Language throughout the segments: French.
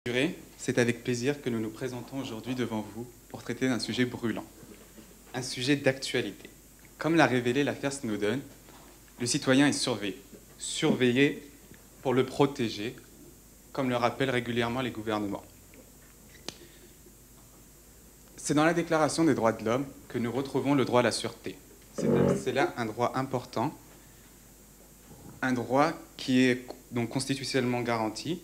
C'est avec plaisir que nous nous présentons aujourd'hui devant vous pour traiter d'un sujet brûlant, un sujet d'actualité. Comme l'a révélé l'affaire Snowden, le citoyen est surveillé pour le protéger, comme le rappellent régulièrement les gouvernements. C'est dans la Déclaration des droits de l'homme que nous retrouvons le droit à la sûreté. C'est là un droit important, un droit qui est donc constitutionnellement garanti.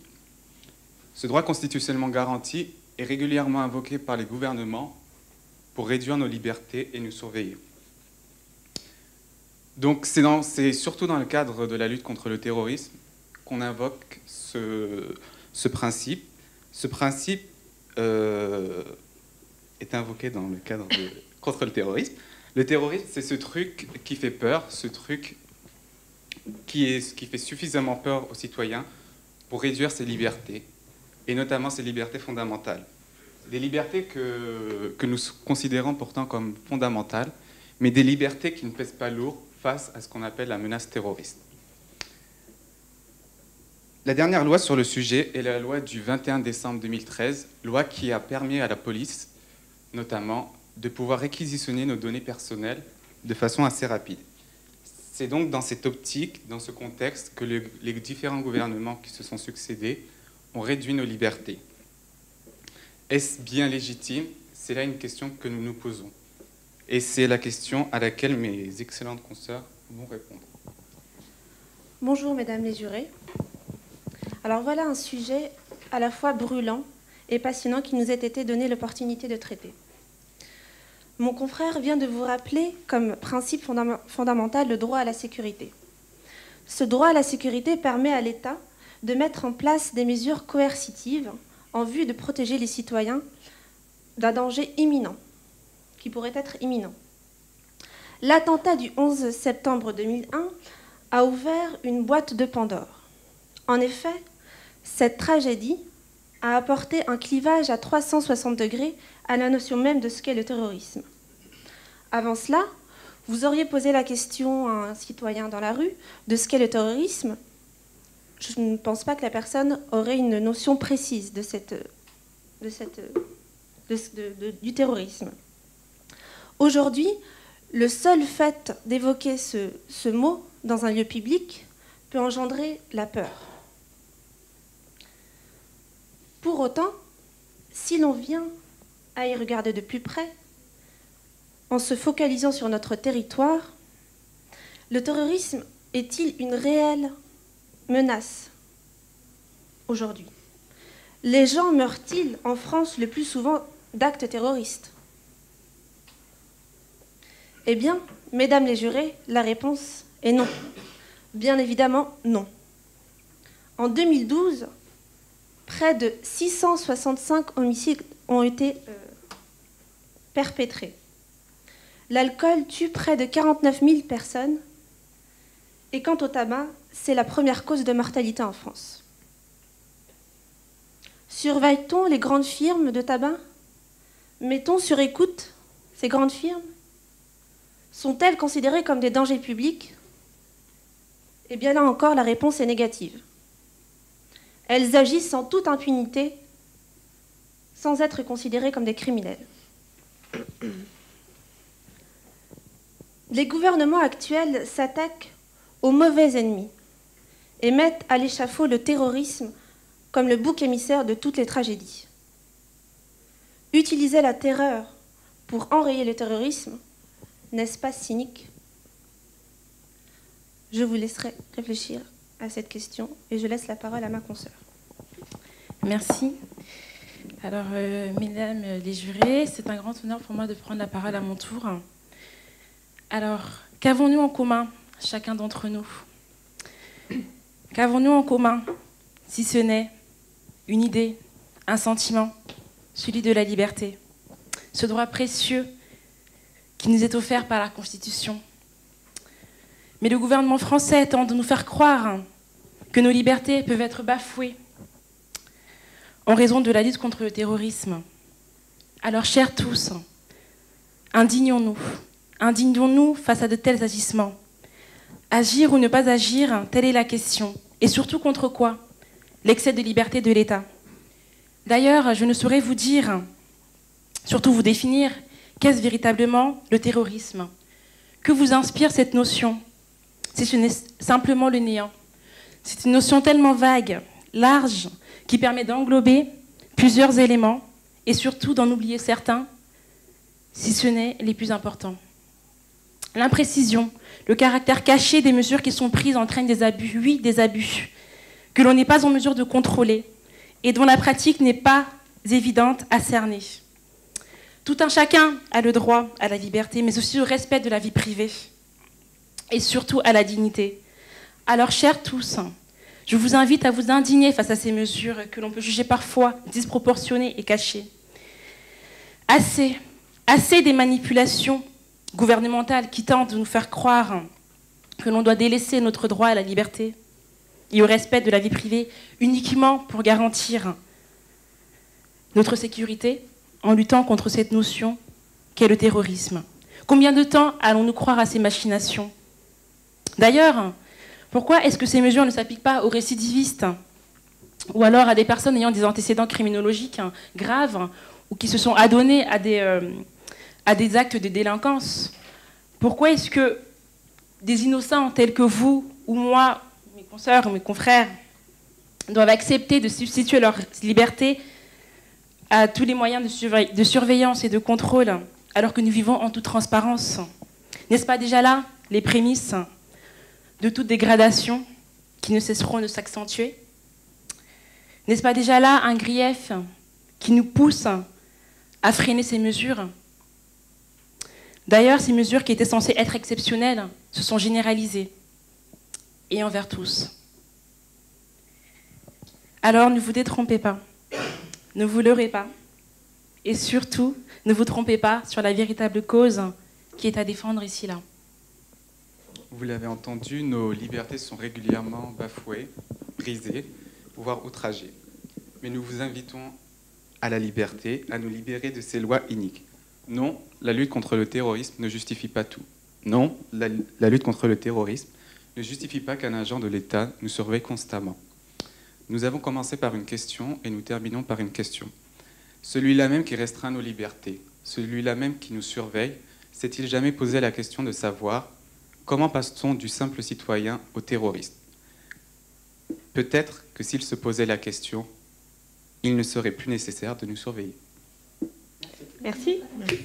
Ce droit constitutionnellement garanti est régulièrement invoqué par les gouvernements pour réduire nos libertés et nous surveiller. Donc c'est surtout dans le cadre de la lutte contre le terrorisme qu'on invoque ce principe. Ce principe est invoqué dans le cadre contre le terrorisme. Le terrorisme, c'est ce truc qui fait peur, ce truc qui fait suffisamment peur aux citoyens pour réduire ses libertés, et notamment ses libertés fondamentales. Des libertés que nous considérons pourtant comme fondamentales, mais des libertés qui ne pèsent pas lourd face à ce qu'on appelle la menace terroriste. La dernière loi sur le sujet est la loi du 21 décembre 2013, loi qui a permis à la police, notamment, de pouvoir réquisitionner nos données personnelles de façon assez rapide. C'est donc dans cette optique, dans ce contexte, que les différents gouvernements qui se sont succédés ont réduit nos libertés. Est-ce bien légitime? C'est là une question que nous nous posons. Et c'est la question à laquelle mes excellentes consoeurs vont répondre. Bonjour mesdames les jurés. Alors voilà un sujet à la fois brûlant et passionnant qui nous a été donné l'opportunité de traiter. Mon confrère vient de vous rappeler comme principe fondamental le droit à la sécurité. Ce droit à la sécurité permet à l'État de mettre en place des mesures coercitives en vue de protéger les citoyens d'un danger imminent, qui pourrait être imminent. L'attentat du 11 septembre 2001 a ouvert une boîte de Pandore. En effet, cette tragédie a apporté un clivage à 360 degrés à la notion même de ce qu'est le terrorisme. Avant cela, vous auriez posé la question à un citoyen dans la rue de ce qu'est le terrorisme. Je ne pense pas que la personne aurait une notion précise du terrorisme. Aujourd'hui, le seul fait d'évoquer ce mot dans un lieu public peut engendrer la peur. Pour autant, si l'on vient à y regarder de plus près, en se focalisant sur notre territoire, le terrorisme est-il une réelle menace aujourd'hui? Les gens meurent-ils en France le plus souvent d'actes terroristes? Eh bien, mesdames les jurés, la réponse est non. Bien évidemment, non. En 2012, près de 665 homicides ont été perpétrés. L'alcool tue près de 49 000 personnes. Et quant au tabac, c'est la première cause de mortalité en France. Surveille-t-on les grandes firmes de tabac? Mettons sur écoute ces grandes firmes? Sont-elles considérées comme des dangers publics? Eh bien là encore, la réponse est négative. Elles agissent en toute impunité, sans être considérées comme des criminels. Les gouvernements actuels s'attaquent aux mauvais ennemis et mettent à l'échafaud le terrorisme comme le bouc émissaire de toutes les tragédies. Utiliser la terreur pour enrayer le terrorisme, n'est-ce pas cynique? Je vous laisserai réfléchir à cette question et je laisse la parole à ma consoeur. Merci. Alors, mesdames les jurés, c'est un grand honneur pour moi de prendre la parole à mon tour. Alors, qu'avons-nous en commun, chacun d'entre nous? Qu'avons-nous en commun, si ce n'est une idée, un sentiment, celui de la liberté, ce droit précieux qui nous est offert par la Constitution? Mais le gouvernement français tente de nous faire croire que nos libertés peuvent être bafouées en raison de la lutte contre le terrorisme. Alors, chers tous, indignons-nous. Indignons-nous face à de tels agissements. Agir ou ne pas agir, telle est la question. Et surtout contre quoi? L'excès de liberté de l'État. D'ailleurs, je ne saurais vous dire, surtout vous définir, qu'est-ce véritablement le terrorisme? Que vous inspire cette notion? Si ce n'est simplement le néant. C'est une notion tellement vague, large, qui permet d'englober plusieurs éléments et surtout d'en oublier certains, si ce n'est les plus importants. L'imprécision, le caractère caché des mesures qui sont prises entraîne des abus, oui, des abus, que l'on n'est pas en mesure de contrôler et dont la pratique n'est pas évidente à cerner. Tout un chacun a le droit à la liberté, mais aussi au respect de la vie privée et surtout à la dignité. Alors, chers tous, je vous invite à vous indigner face à ces mesures que l'on peut juger parfois disproportionnées et cachées. Assez des manipulations gouvernementales qui tentent de nous faire croire que l'on doit délaisser notre droit à la liberté et au respect de la vie privée uniquement pour garantir notre sécurité en luttant contre cette notion qu'est le terrorisme. Combien de temps allons-nous croire à ces machinations? D'ailleurs, pourquoi est-ce que ces mesures ne s'appliquent pas aux récidivistes ou alors à des personnes ayant des antécédents criminologiques graves ou qui se sont adonnés à des actes de délinquance? Pourquoi est-ce que des innocents tels que vous ou moi, mes consoeurs ou mes confrères, doivent accepter de substituer leur liberté à tous les moyens de surveillance et de contrôle alors que nous vivons en toute transparence? N'est-ce pas déjà là les prémices de toute dégradation qui ne cesseront de s'accentuer? N'est-ce pas déjà là un grief qui nous pousse à freiner ces mesures? D'ailleurs, ces mesures qui étaient censées être exceptionnelles se sont généralisées et envers tous. Alors ne vous détrompez pas, ne vous leurrez pas et surtout ne vous trompez pas sur la véritable cause qui est à défendre ici là. Vous l'avez entendu, nos libertés sont régulièrement bafouées, brisées, voire outragées. Mais nous vous invitons à la liberté, à nous libérer de ces lois iniques. Non, la lutte contre le terrorisme ne justifie pas tout. Non, la lutte contre le terrorisme ne justifie pas qu'un agent de l'État nous surveille constamment. Nous avons commencé par une question et nous terminons par une question. Celui-là même qui restreint nos libertés, celui-là même qui nous surveille, s'est-il jamais posé la question de savoir comment passe-t-on du simple citoyen au terroriste? Peut-être que s'il se posait la question, il ne serait plus nécessaire de nous surveiller. Merci. Merci.